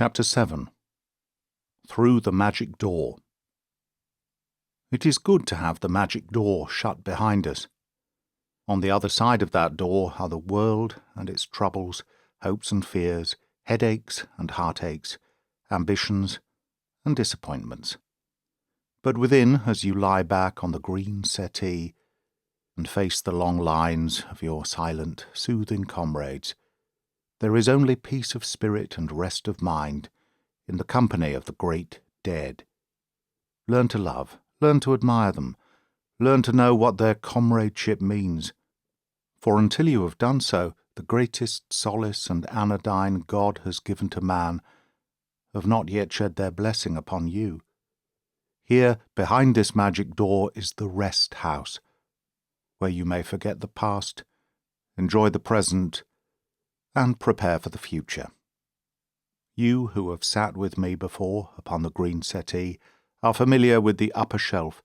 Chapter 7. Through the Magic Door. It is good to have the magic door shut behind us. On the other side of that door are the world and its troubles, hopes and fears, headaches and heartaches, ambitions and disappointments. But within, as you lie back on the green settee and face the long lines of your silent, soothing comrades, there is only peace of spirit and rest of mind in the company of the great dead. Learn to love, learn to admire them, learn to know what their comradeship means. For until you have done so, the greatest solace and anodyne God has given to man have not yet shed their blessing upon you. Here, behind this magic door, is the rest house, where you may forget the past, enjoy the present, and prepare for the future. You who have sat with me before upon the green settee are familiar with the upper shelf,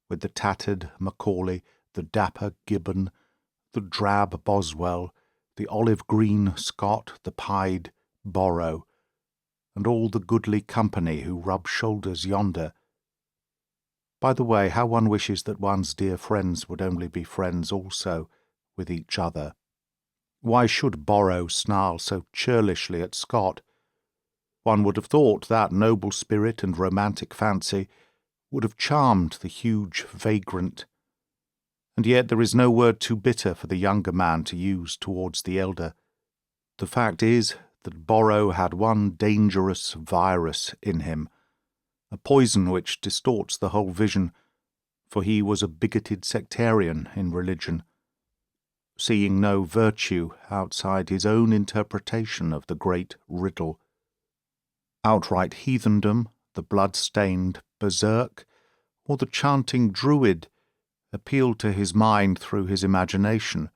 with the tattered Macaulay, the dapper Gibbon, the drab Boswell, the olive-green Scott, the pied Borrow, and all the goodly company who rub shoulders yonder. By the way, how one wishes that one's dear friends would only be friends also with each other. Why should Borrow snarl so churlishly at Scott? One would have thought that noble spirit and romantic fancy would have charmed the huge vagrant. And yet there is no word too bitter for the younger man to use towards the elder. The fact is that Borrow had one dangerous virus in him, a poison which distorts the whole vision, for he was a bigoted sectarian in religion, seeing no virtue outside his own interpretation of the great riddle. Outright heathendom, the blood-stained berserk, or the chanting druid appealed to his mind through his imagination.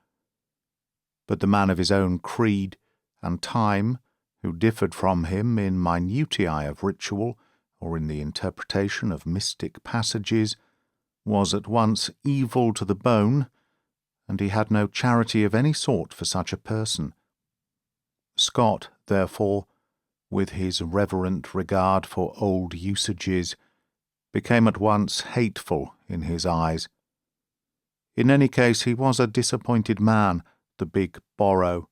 But the man of his own creed and time, who differed from him in minutiae of ritual or in the interpretation of mystic passages, was at once evil to the bone, and he had no charity of any sort for such a person. Scott, therefore, with his reverent regard for old usages, became at once hateful in his eyes. In any case, he was a disappointed man, the big Borrow,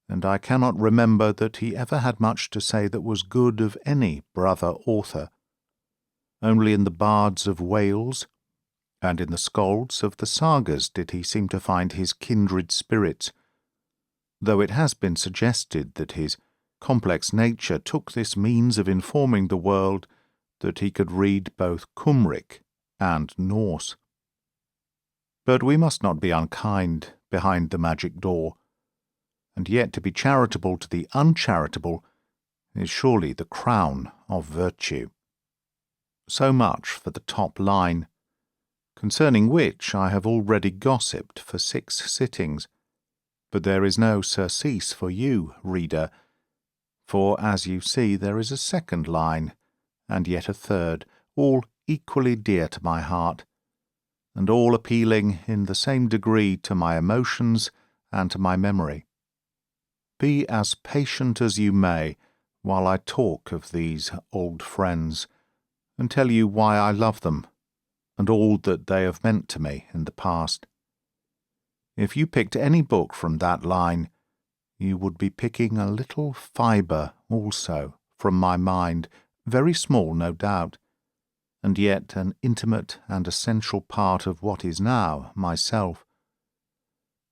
and I cannot remember that he ever had much to say that was good of any brother author. Only in the bards of Wales and in the skalds of the sagas did he seem to find his kindred spirits, though it has been suggested that his complex nature took this means of informing the world that he could read both Cymric and Norse. But we must not be unkind behind the magic door, and yet to be charitable to the uncharitable is surely the crown of virtue. So much for the top line, concerning which I have already gossiped for 6 sittings, but there is no surcease for you, reader, for, as you see, there is a second line, and yet a third, all equally dear to my heart, and all appealing in the same degree to my emotions and to my memory. Be as patient as you may while I talk of these old friends, and tell you why I love them, and all that they have meant to me in the past. If you picked any book from that line, you would be picking a little fibre also from my mind, very small, no doubt, and yet an intimate and essential part of what is now myself.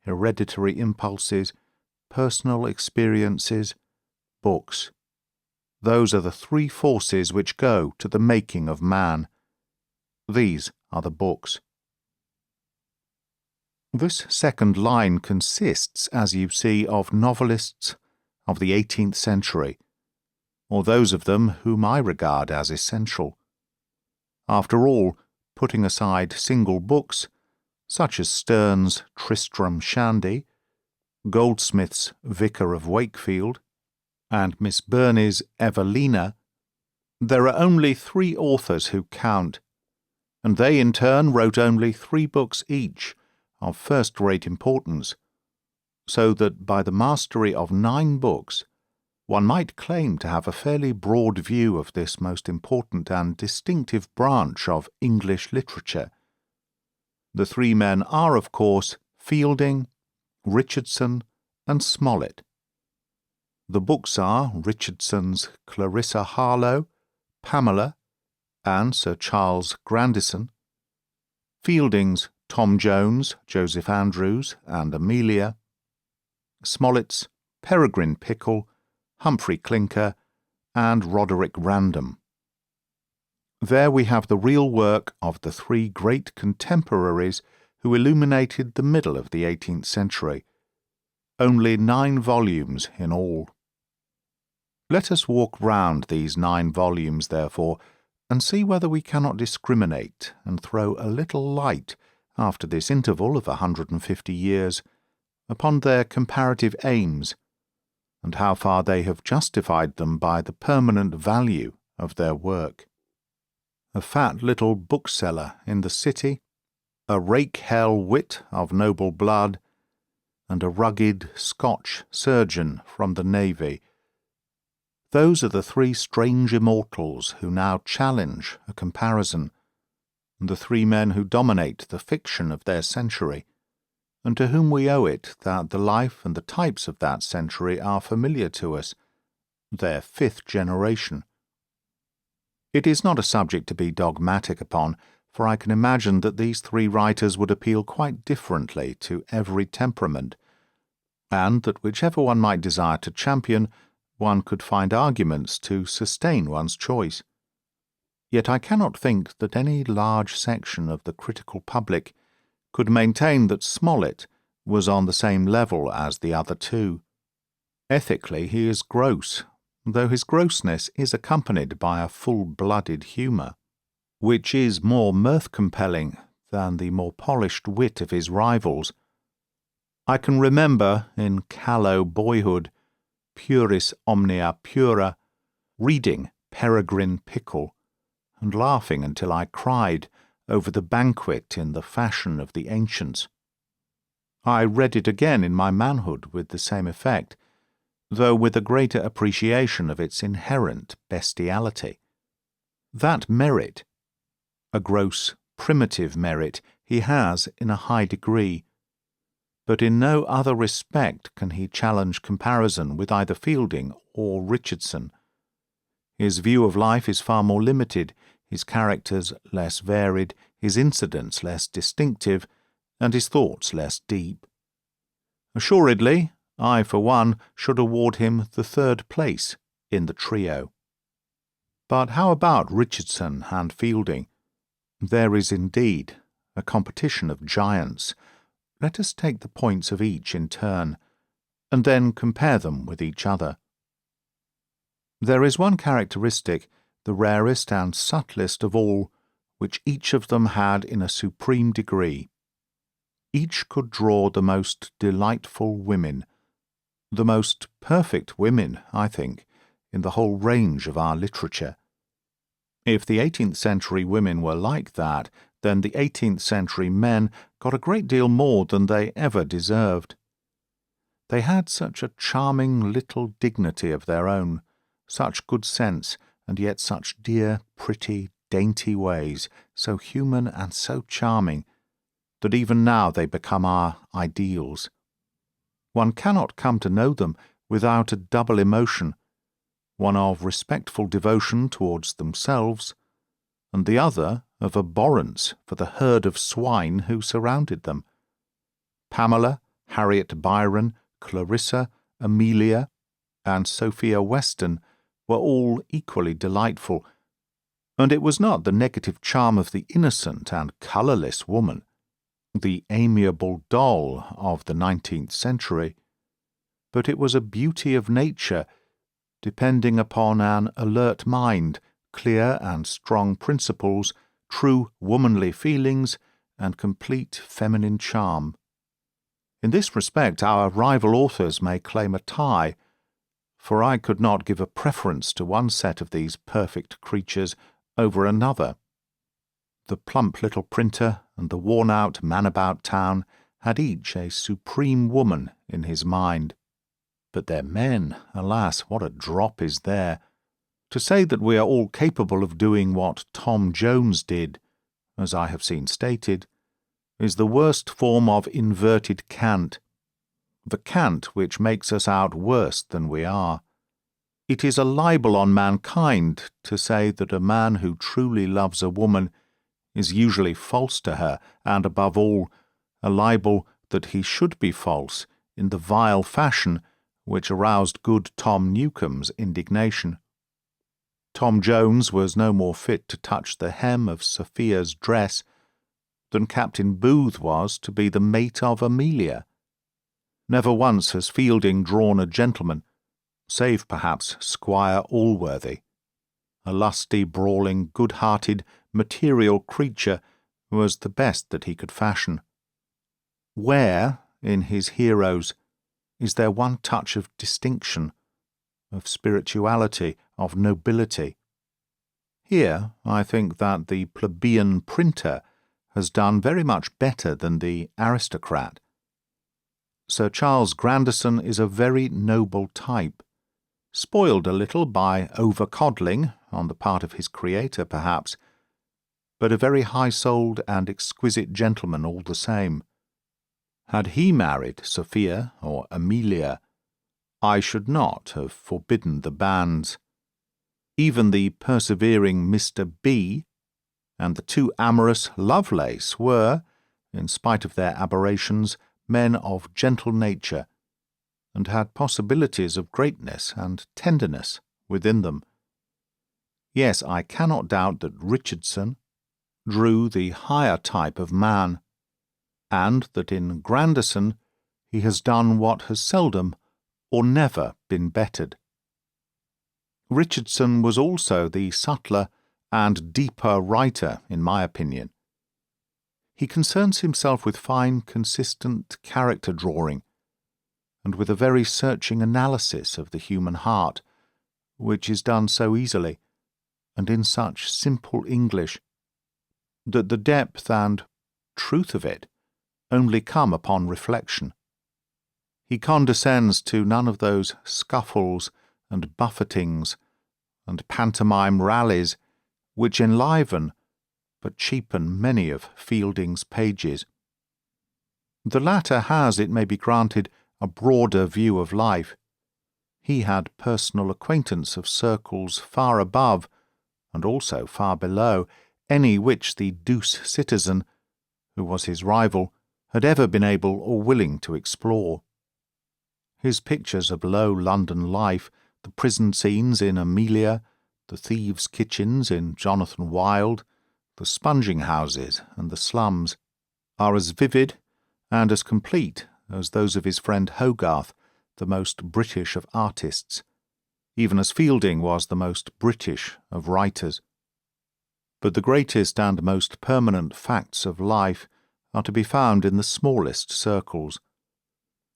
Hereditary impulses, personal experiences, books. Those are the 3 forces which go to the making of man. These are the books. This second line consists, as you see, of novelists of the 18th century, or those of them whom I regard as essential. After all, putting aside single books, such as Sterne's Tristram Shandy, Goldsmith's Vicar of Wakefield, and Miss Burney's Evelina, there are only 3 authors who count, and they in turn wrote only 3 books each, of first-rate importance, so that by the mastery of 9 books one might claim to have a fairly broad view of this most important and distinctive branch of English literature. The three men are, of course, Fielding, Richardson, and Smollett. The books are Richardson's Clarissa Harlowe, Pamela, and Sir Charles Grandison, Fielding's Tom Jones, Joseph Andrews, and Amelia, Smollett's Peregrine Pickle, Humphrey Clinker, and Roderick Random. There we have the real work of the three great contemporaries who illuminated the middle of the 18th century. Only 9 volumes in all. Let us walk round these 9 volumes, therefore, and see whether we cannot discriminate and throw a little light, after this interval of 150 years, upon their comparative aims, and how far they have justified them by the permanent value of their work. A fat little bookseller in the city, a rake-hell wit of noble blood, and a rugged Scotch surgeon from the Navy. Those are the 3 strange immortals who now challenge a comparison, the 3 men who dominate the fiction of their century, and to whom we owe it that the life and the types of that century are familiar to us, their 5th generation. It is not a subject to be dogmatic upon, for I can imagine that these 3 writers would appeal quite differently to every temperament, and that whichever one might desire to champion, one could find arguments to sustain one's choice. Yet I cannot think that any large section of the critical public could maintain that Smollett was on the same level as the other 2. Ethically he is gross, though his grossness is accompanied by a full-blooded humour, which is more mirth-compelling than the more polished wit of his rivals. I can remember, in callow boyhood, puris omnia pura, reading Peregrine Pickle, and laughing until I cried over the banquet in the fashion of the ancients. I read it again in my manhood with the same effect, though with a greater appreciation of its inherent bestiality. That merit, a gross, primitive merit, he has in a high degree, but in no other respect can he challenge comparison with either Fielding or Richardson. His view of life is far more limited, his characters less varied, his incidents less distinctive, and his thoughts less deep. Assuredly, I, for one, should award him the 3rd place in the trio. But how about Richardson and Fielding? There is indeed a competition of giants. Let us take the points of each in turn, and then compare them with each other. There is one characteristic, the rarest and subtlest of all, which each of them had in a supreme degree. Each could draw the most delightful women, the most perfect women, I think, in the whole range of our literature. If the 18th century women were like that, then the 18th century men got a great deal more than they ever deserved. They had such a charming little dignity of their own, such good sense, and yet such dear, pretty, dainty ways, so human and so charming, that even now they become our ideals. One cannot come to know them without a double emotion, one of respectful devotion towards themselves, and the other of abhorrence for the herd of swine who surrounded them. Pamela, Harriet Byron, Clarissa, Amelia, and Sophia Weston were all equally delightful, and it was not the negative charm of the innocent and colourless woman, the amiable doll of the 19th century, but it was a beauty of nature, depending upon an alert mind, clear and strong principles, true womanly feelings, and complete feminine charm. In this respect our rival authors may claim a tie, for I could not give a preference to one set of these perfect creatures over another. The plump little printer and the worn-out man about town had each a supreme woman in his mind. But their men, alas, what a drop is there! To say that we are all capable of doing what Tom Jones did, as I have seen stated, is the worst form of inverted cant, the cant which makes us out worse than we are. It is a libel on mankind to say that a man who truly loves a woman is usually false to her, and above all, a libel that he should be false in the vile fashion which aroused good Tom Newcome's indignation. Tom Jones was no more fit to touch the hem of Sophia's dress than Captain Booth was to be the mate of Amelia. Never once has Fielding drawn a gentleman, save perhaps Squire Allworthy, a lusty, brawling, good-hearted, material creature who was the best that he could fashion. Where, in his heroes, is there one touch of distinction, of spirituality, of nobility? Here I think that the plebeian printer has done very much better than the aristocrat. Sir Charles Grandison is a very noble type, spoiled a little by over-coddling on the part of his creator, perhaps, but a very high-souled and exquisite gentleman all the same. Had he married Sophia or Amelia, I should not have forbidden the banns. Even the persevering Mr. B. and the too amorous Lovelace were, in spite of their aberrations, men of gentle nature, and had possibilities of greatness and tenderness within them. Yes, I cannot doubt that Richardson drew the higher type of man, and that in Grandison he has done what has seldom or never been bettered. Richardson was also the subtler and deeper writer, in my opinion. He concerns himself with fine, consistent character drawing, and with a very searching analysis of the human heart, which is done so easily, and in such simple English, that the depth and truth of it only come upon reflection. He condescends to none of those scuffles and buffetings and pantomime rallies which enliven but cheapen many of Fielding's pages. The latter has, it may be granted, a broader view of life. He had personal acquaintance of circles far above, and also far below, any which the douce citizen, who was his rival, had ever been able or willing to explore. His pictures of low London life, the prison scenes in Amelia, the thieves' kitchens in Jonathan Wild, the sponging houses and the slums, are as vivid and as complete as those of his friend Hogarth, the most British of artists, even as Fielding was the most British of writers. But the greatest and most permanent facts of life are to be found in the smallest circles.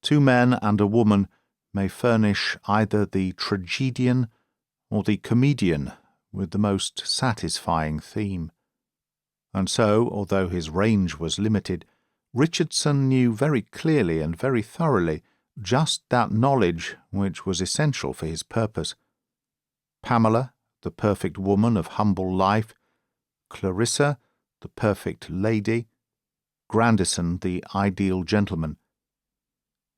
Two men and a woman may furnish either the tragedian or the comedian with the most satisfying theme. And so, although his range was limited, Richardson knew very clearly and very thoroughly just that knowledge which was essential for his purpose. Pamela, the perfect woman of humble life, Clarissa, the perfect lady, Grandison, the ideal gentleman.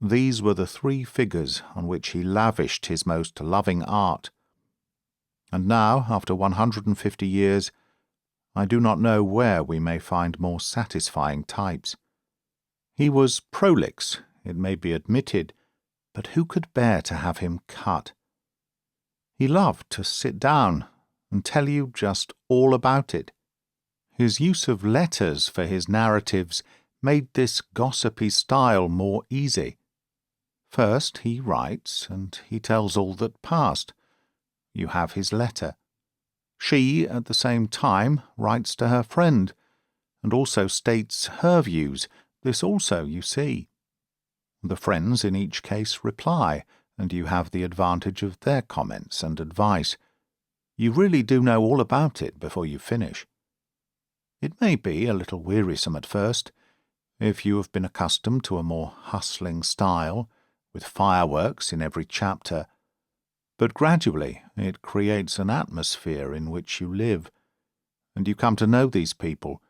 These were the three figures on which he lavished his most loving art. And now, after 150 years, I do not know where we may find more satisfying types. He was prolix, it may be admitted, but who could bear to have him cut? He loved to sit down and tell you just all about it. His use of letters for his narratives made this gossipy style more easy. First he writes, and he tells all that passed. You have his letter. She, at the same time, writes to her friend, and also states her views. This also you see. The friends in each case reply, and you have the advantage of their comments and advice. You really do know all about it before you finish. It may be a little wearisome at first, if you have been accustomed to a more hustling style, with fireworks in every chapter, but gradually it creates an atmosphere in which you live, and you come to know these people,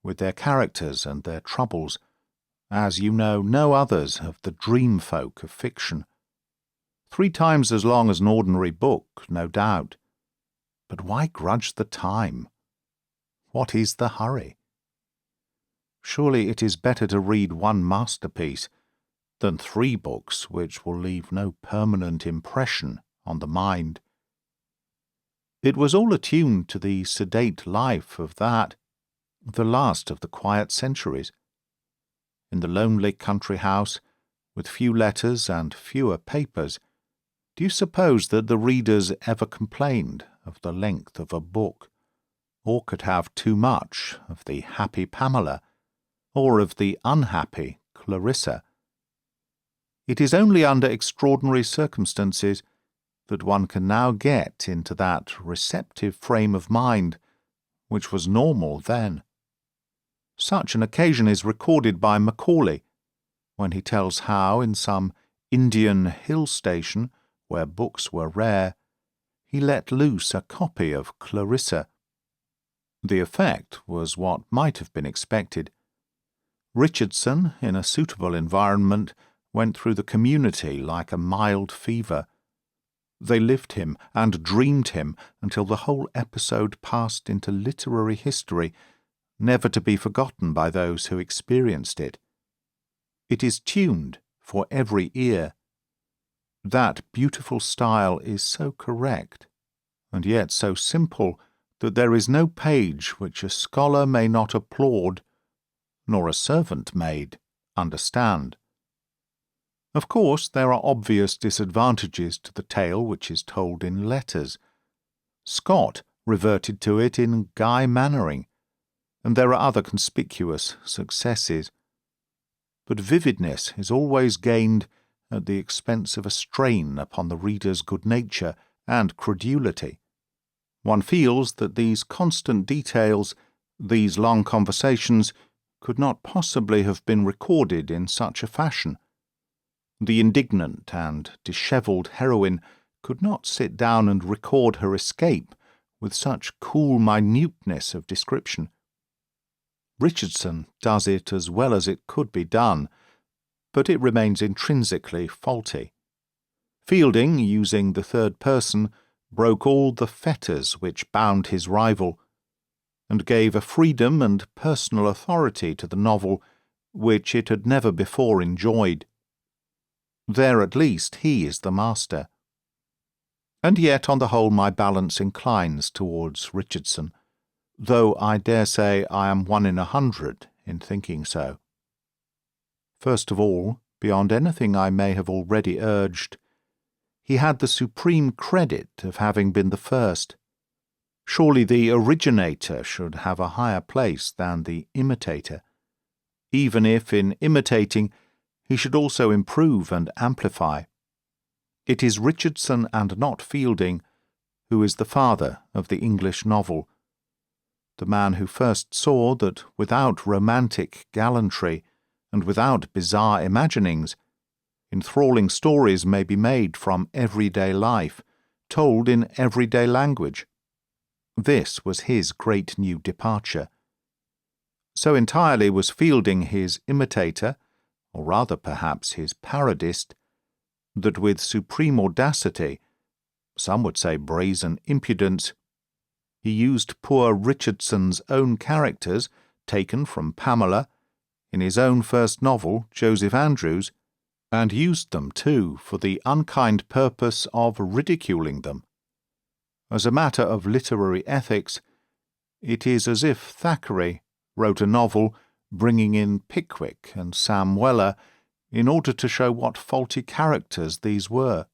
with their characters and their troubles, as you know no others of the dream folk of fiction. 3 times as long as an ordinary book, no doubt. But why grudge the time? What is the hurry? Surely it is better to read one masterpiece than 3 books which will leave no permanent impression on the mind. It was all attuned to the sedate life of that, the last of the quiet centuries. In the lonely country house, with few letters and fewer papers, do you suppose that the readers ever complained of the length of a book, or could have too much of the happy Pamela, or of the unhappy Clarissa? It is only under extraordinary circumstances that one can now get into that receptive frame of mind which was normal then. Such an occasion is recorded by Macaulay, when he tells how, in some Indian hill station, where books were rare, he let loose a copy of Clarissa. The effect was what might have been expected. Richardson, in a suitable environment, went through the community like a mild fever. They lived him and dreamed him until the whole episode passed into literary history, never to be forgotten by those who experienced it. It is tuned for every ear. That beautiful style is so correct, and yet so simple, that there is no page which a scholar may not applaud, nor a servant maid understand. Of course, there are obvious disadvantages to the tale which is told in letters. Scott reverted to it in Guy Mannering, and there are other conspicuous successes. But vividness is always gained at the expense of a strain upon the reader's good nature and credulity. One feels that these constant details, these long conversations, could not possibly have been recorded in such a fashion. The indignant and dishevelled heroine could not sit down and record her escape with such cool minuteness of description. Richardson does it as well as it could be done, but it remains intrinsically faulty. Fielding, using the third person, broke all the fetters which bound his rival, and gave a freedom and personal authority to the novel which it had never before enjoyed. There at least he is the master. And yet on the whole my balance inclines towards Richardson, though I dare say I am 1 in 100 in thinking so. First of all, beyond anything I may have already urged, he had the supreme credit of having been the first. Surely the originator should have a higher place than the imitator, even if in imitating he should also improve and amplify. It is Richardson and not Fielding who is the father of the English novel, the man who first saw that without romantic gallantry and without bizarre imaginings, enthralling stories may be made from everyday life, told in everyday language. This was his great new departure. So entirely was Fielding his imitator, or rather perhaps his parodist, that with supreme audacity, some would say brazen impudence, he used poor Richardson's own characters, taken from Pamela, in his own first novel, Joseph Andrews, and used them, too, for the unkind purpose of ridiculing them. As a matter of literary ethics, it is as if Thackeray wrote a novel bringing in Pickwick and Sam Weller in order to show what faulty characters these were.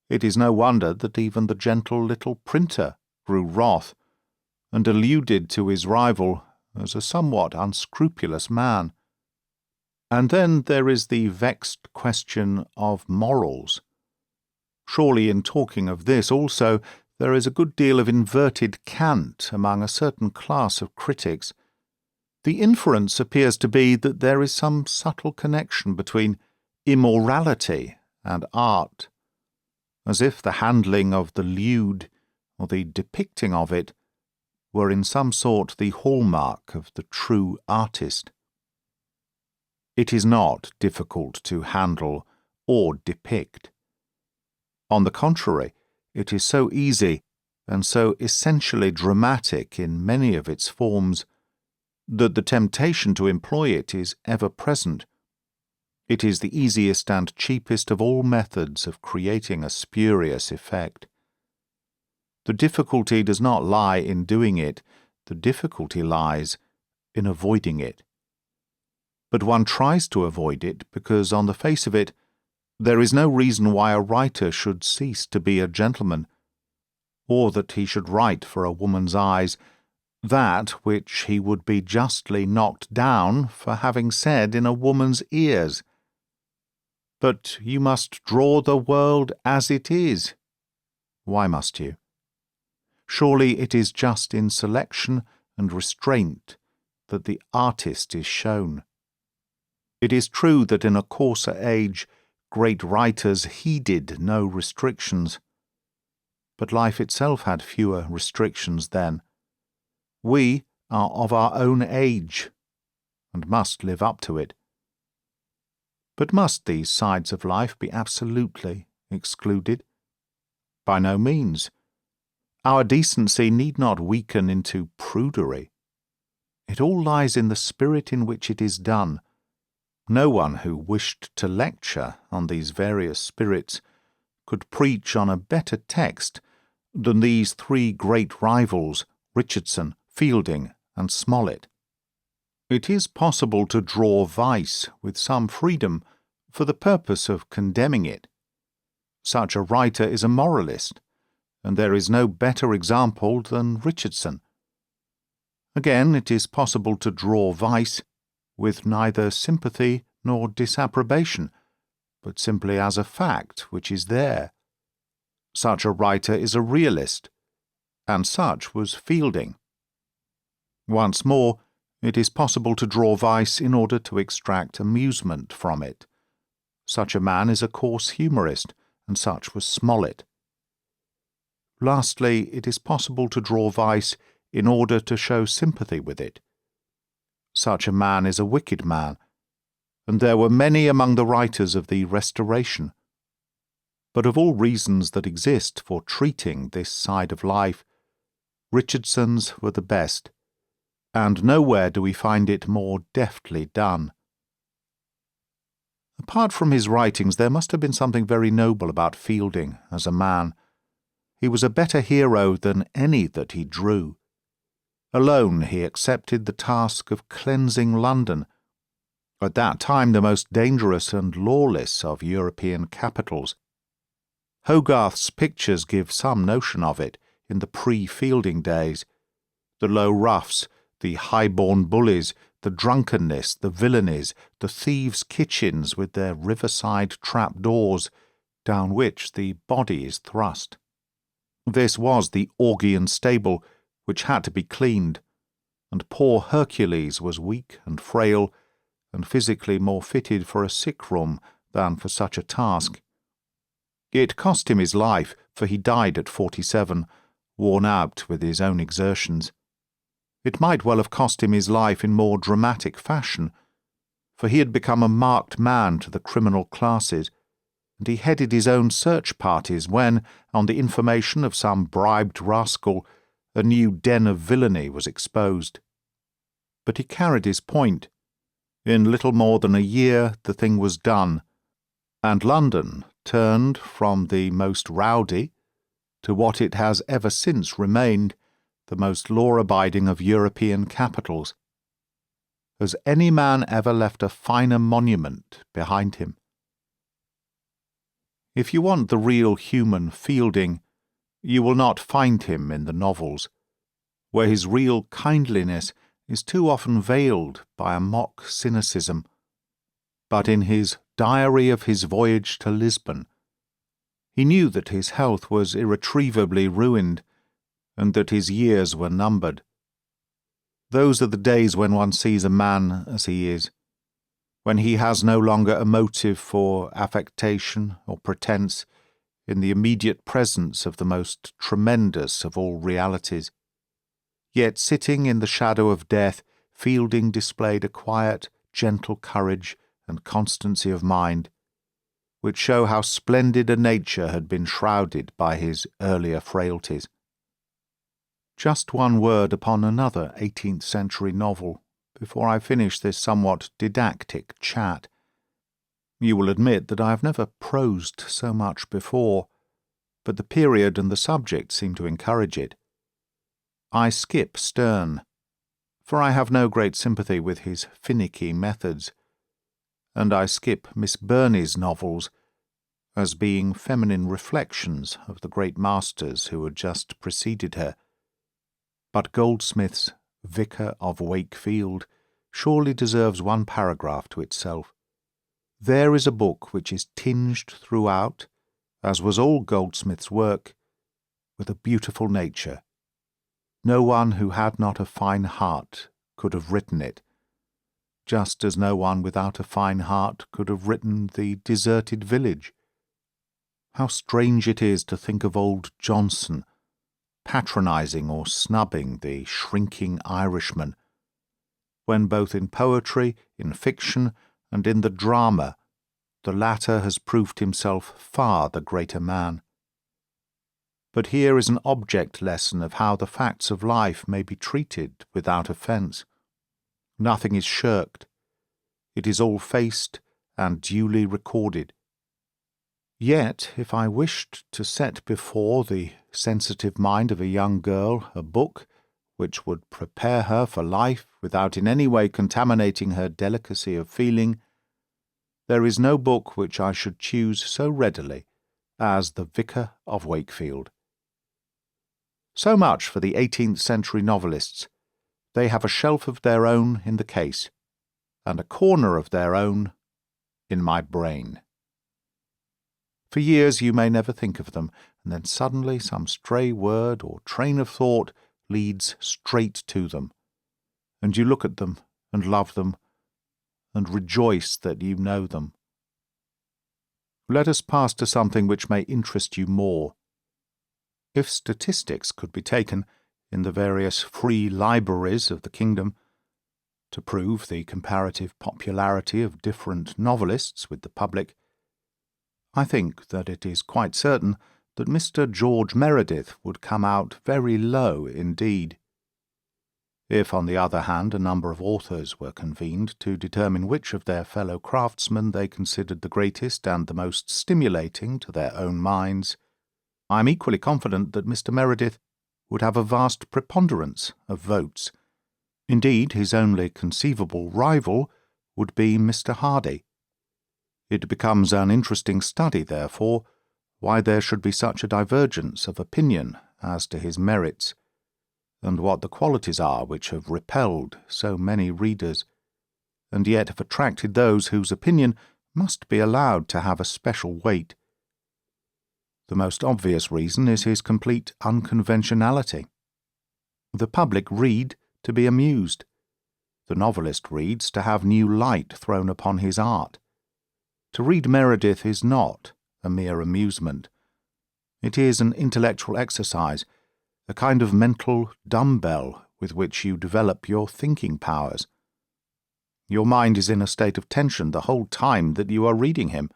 It is no wonder that even the gentle little printer grew wroth, and alluded to his rival as a somewhat unscrupulous man. And then there is the vexed question of morals. Surely in talking of this also there is a good deal of inverted cant among a certain class of critics. The inference appears to be that there is some subtle connection between immorality and art, as if the handling of the lewd or the depicting of it were in some sort the hallmark of the true artist. It is not difficult to handle or depict. On the contrary, it is so easy and so essentially dramatic in many of its forms that the temptation to employ it is ever present. It is the easiest and cheapest of all methods of creating a spurious effect. The difficulty does not lie in doing it, the difficulty lies in avoiding it. But one tries to avoid it because, on the face of it, there is no reason why a writer should cease to be a gentleman, or that he should write for a woman's eyes that which he would be justly knocked down for having said in a woman's ears. But you must draw the world as it is. Why must you? Surely it is just in selection and restraint that the artist is shown. It is true that in a coarser age great writers heeded no restrictions, but life itself had fewer restrictions then. We are of our own age, and must live up to it. But must these sides of life be absolutely excluded? By no means. Our decency need not weaken into prudery. It all lies in the spirit in which it is done. No one who wished to lecture on these various spirits could preach on a better text than these three great rivals, Richardson, Fielding, and Smollett. It is possible to draw vice with some freedom for the purpose of condemning it. Such a writer is a moralist, and there is no better example than Richardson. Again, it is possible to draw vice with neither sympathy nor disapprobation, but simply as a fact which is there. Such a writer is a realist, and such was Fielding. Once more, it is possible to draw vice in order to extract amusement from it. Such a man is a coarse humorist, and such was Smollett. Lastly, it is possible to draw vice in order to show sympathy with it. Such a man is a wicked man, and there were many among the writers of the Restoration. But of all reasons that exist for treating this side of life, Richardson's were the best, and nowhere do we find it more deftly done. Apart from his writings, there must have been something very noble about Fielding as a man. He was a better hero than any that he drew. Alone he accepted the task of cleansing London, at that time the most dangerous and lawless of European capitals. Hogarth's pictures give some notion of it in the pre-Fielding days. The low roughs, the high-born bullies, the drunkenness, the villainies, the thieves' kitchens with their riverside trap-doors, down which the body is thrust. This was the Augean stable, which had to be cleaned, and poor Hercules was weak and frail, and physically more fitted for a sick-room than for such a task. It cost him his life, for he died at 47, worn out with his own exertions. It might well have cost him his life in more dramatic fashion, for he had become a marked man to the criminal classes, and he headed his own search parties when, on the information of some bribed rascal, a new den of villainy was exposed. But he carried his point. In little more than a year the thing was done, and London turned from the most rowdy to what it has ever since remained, the most law-abiding of European capitals. Has any man ever left a finer monument behind him? If you want the real human Fielding, you will not find him in the novels, where his real kindliness is too often veiled by a mock cynicism, but in his Diary of his Voyage to Lisbon. He knew that his health was irretrievably ruined, and that his years were numbered. Those are the days when one sees a man as he is. when he has no longer a motive for affectation or pretense in the immediate presence of the most tremendous of all realities. Yet sitting in the shadow of death, Fielding displayed a quiet, gentle courage and constancy of mind, which show how splendid a nature had been shrouded by his earlier frailties. Just one word upon another 18th-century novel before I finish this somewhat didactic chat. You will admit that I have never prosed so much before, but the period and the subject seem to encourage it. I skip Sterne, for I have no great sympathy with his finicky methods, and I skip Miss Burney's novels as being feminine reflections of the great masters who had just preceded her. But Goldsmith's Vicar of Wakefield surely deserves one paragraph to itself. There is a book which is tinged throughout, as was all Goldsmith's work, with a beautiful nature. No one who had not a fine heart could have written it, just as no one without a fine heart could have written The Deserted Village. How strange it is to think of old Johnson patronizing or snubbing the shrinking Irishman, when both in poetry, in fiction, and in the drama, the latter has proved himself far the greater man. But here is an object lesson of how the facts of life may be treated without offence. Nothing is shirked. It is all faced and duly recorded. Yet, if I wished to set before the sensitive mind of a young girl a book which would prepare her for life without in any way contaminating her delicacy of feeling, there is no book which I should choose so readily as The Vicar of Wakefield. So much for the 18th-century novelists. They have a shelf of their own in the case, and a corner of their own in my brain. For years you may never think of them, and then suddenly some stray word or train of thought leads straight to them, and you look at them and love them and rejoice that you know them. Let us pass to something which may interest you more. If statistics could be taken in the various free libraries of the kingdom to prove the comparative popularity of different novelists with the public, I think that it is quite certain that Mr. George Meredith would come out very low indeed. If, on the other hand, a number of authors were convened to determine which of their fellow craftsmen they considered the greatest and the most stimulating to their own minds, I am equally confident that Mr. Meredith would have a vast preponderance of votes. Indeed, his only conceivable rival would be Mr. Hardy. It becomes an interesting study, therefore, why there should be such a divergence of opinion as to his merits, and what the qualities are which have repelled so many readers, and yet have attracted those whose opinion must be allowed to have a special weight. The most obvious reason is his complete unconventionality. The public read to be amused. The novelist reads to have new light thrown upon his art. To read Meredith is not a mere amusement. It is an intellectual exercise, a kind of mental dumbbell with which you develop your thinking powers. Your mind is in a state of tension the whole time that you are reading him.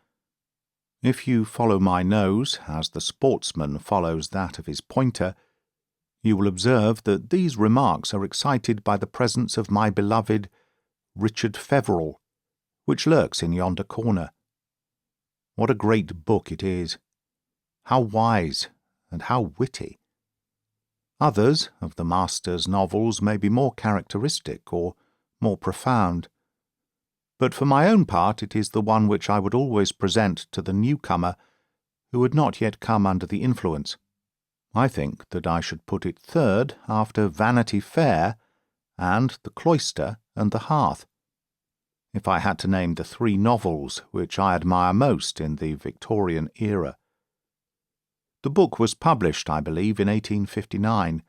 If you follow my nose, as the sportsman follows that of his pointer, you will observe that these remarks are excited by the presence of my beloved Richard Feverel, which lurks in yonder corner. What a great book it is! How wise and how witty! Others of the master's novels may be more characteristic or more profound, but for my own part it is the one which I would always present to the newcomer who had not yet come under the influence. I think that I should put it third after Vanity Fair and The Cloister and The Hearth, if I had to name the three novels which I admire most in the Victorian era. The book was published, I believe, in 1859,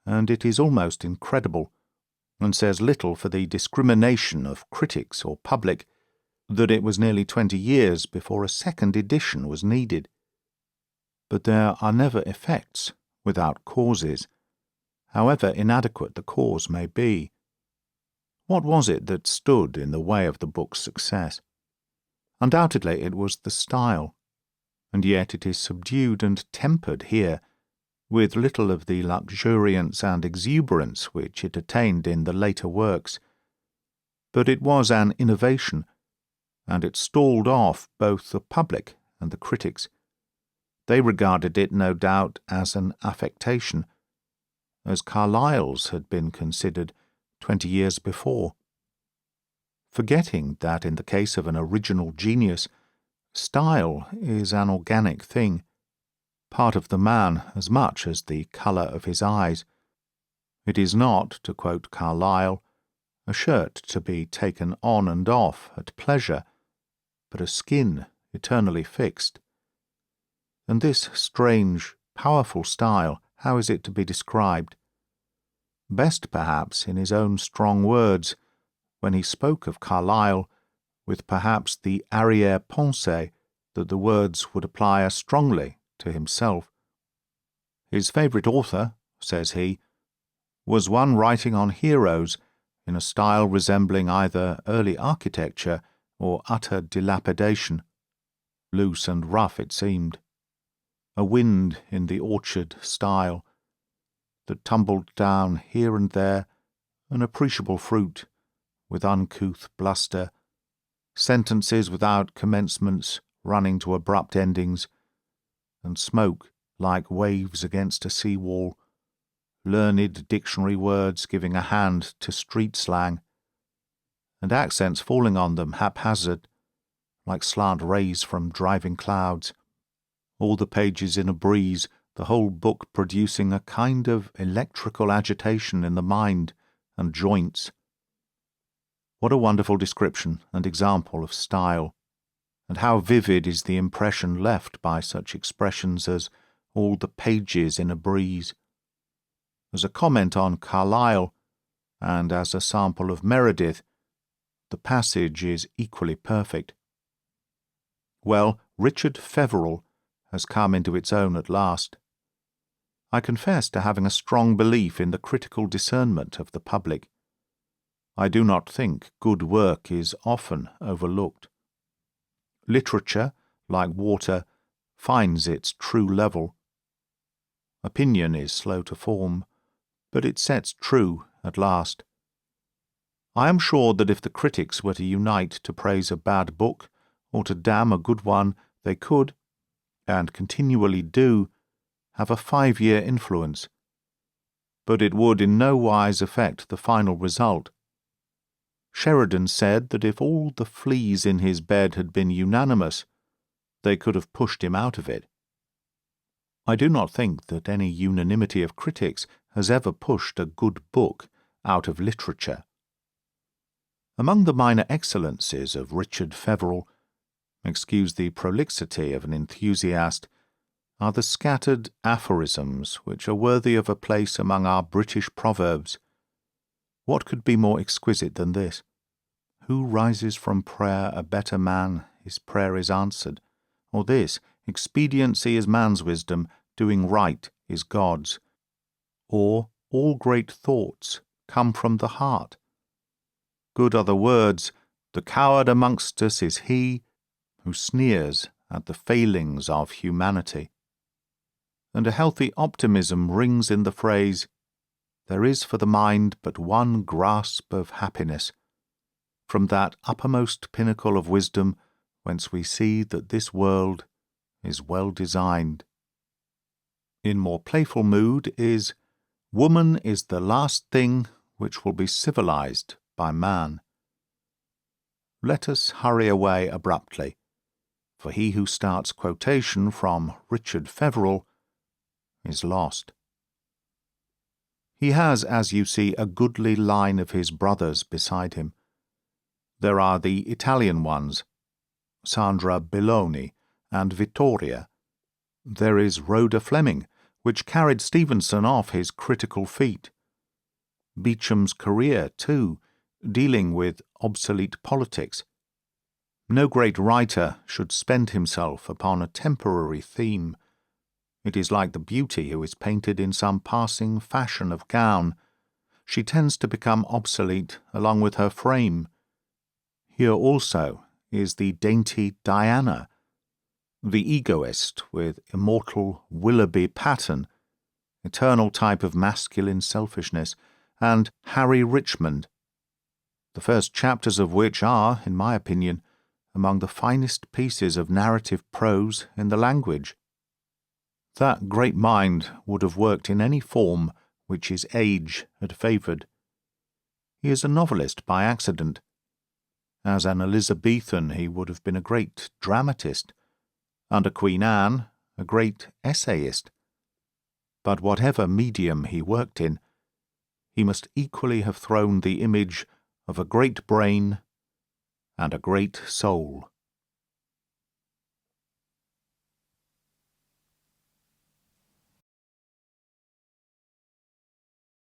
and it is almost incredible, and says little for the discrimination of critics or public, that it was nearly 20 years before a second edition was needed. But there are never effects without causes, however inadequate the cause may be. What was it that stood in the way of the book's success? Undoubtedly it was the style, and yet it is subdued and tempered here, with little of the luxuriance and exuberance which it attained in the later works. But it was an innovation, and it stalled off both the public and the critics. They regarded it, no doubt, as an affectation, as Carlyle's had been considered 20 years before, forgetting that in the case of an original genius, style is an organic thing, part of the man as much as the colour of his eyes. It is not, to quote Carlyle, a shirt to be taken on and off at pleasure, but a skin eternally fixed. And this strange, powerful style, how is it to be described? Best, perhaps, in his own strong words, when he spoke of Carlyle, with perhaps the arrière-pensée that the words would apply as strongly to himself. His favourite author, says he, was one writing on heroes in a style resembling either early architecture or utter dilapidation. Loose and rough it seemed. A wind in the orchard style, that tumbled down here and there an appreciable fruit with uncouth bluster, sentences without commencements running to abrupt endings, and smoke like waves against a sea-wall, learned dictionary words giving a hand to street slang, and accents falling on them haphazard, like slant rays from driving clouds, all the pages in a breeze, the whole book producing a kind of electrical agitation in the mind and joints. What a wonderful description and example of style, and how vivid is the impression left by such expressions as all the pages in a breeze. As a comment on Carlyle, and as a sample of Meredith, the passage is equally perfect. Well, Richard Feverel has come into its own at last. I confess to having a strong belief in the critical discernment of the public. I do not think good work is often overlooked. Literature, like water, finds its true level. Opinion is slow to form, but it sets true at last. I am sure that if the critics were to unite to praise a bad book or to damn a good one, they could, and continually do, have a 5-year influence. But it would in no wise affect the final result. Sheridan said that if all the fleas in his bed had been unanimous, they could have pushed him out of it. I do not think that any unanimity of critics has ever pushed a good book out of literature. Among the minor excellencies of Richard Feverel, excuse the prolixity of an enthusiast, are the scattered aphorisms which are worthy of a place among our British proverbs. What could be more exquisite than this? Who rises from prayer a better man, his prayer is answered. Or this, expediency is man's wisdom, doing right is God's. Or, all great thoughts come from the heart. Good are the words, the coward amongst us is he who sneers at the failings of humanity. And a healthy optimism rings in the phrase, there is for the mind but one grasp of happiness, from that uppermost pinnacle of wisdom whence we see that this world is well designed. In more playful mood is, woman is the last thing which will be civilized by man. Let us hurry away abruptly, for he who starts quotation from Richard Feverel is lost. He has, as you see, a goodly line of his brothers beside him. There are the Italian ones, Sandra Belloni and Vittoria. There is Rhoda Fleming, which carried Stevenson off his critical feet. Beecham's career, too, dealing with obsolete politics. No great writer should spend himself upon a temporary theme. It is like the beauty who is painted in some passing fashion of gown. She tends to become obsolete along with her frame. Here also is the dainty Diana, the egoist with immortal Willoughby pattern, eternal type of masculine selfishness, and Harry Richmond, the first chapters of which are, in my opinion, among the finest pieces of narrative prose in the language. That great mind would have worked in any form which his age had favoured. He is a novelist by accident. As an Elizabethan he would have been a great dramatist, under Queen Anne a great essayist. But whatever medium he worked in, he must equally have thrown the image of a great brain and a great soul.